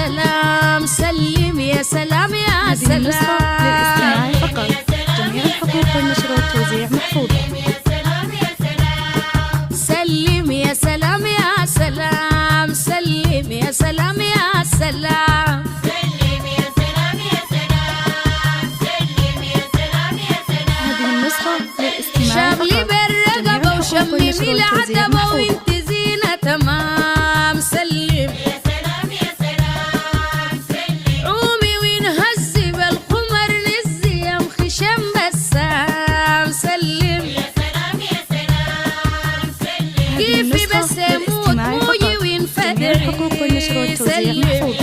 سلام، سلم يا سلام يا سلام. للاستماع فقط. جميع الحقوق والنشر والتوزيع محفوظة. سلم يا سلام يا سلام، سلم يا سلام يا سلام. هذه النسخة للاستماع شغلي فقط. بالرقبة وشممي العتبة وانت زينة تمام. سلم عومي ونهزي بالقمر نزي يا مخشم بسام. سلم كيفي بس يموت موي وينفدر. الحقوق والنشر والتوزيع محفوظة.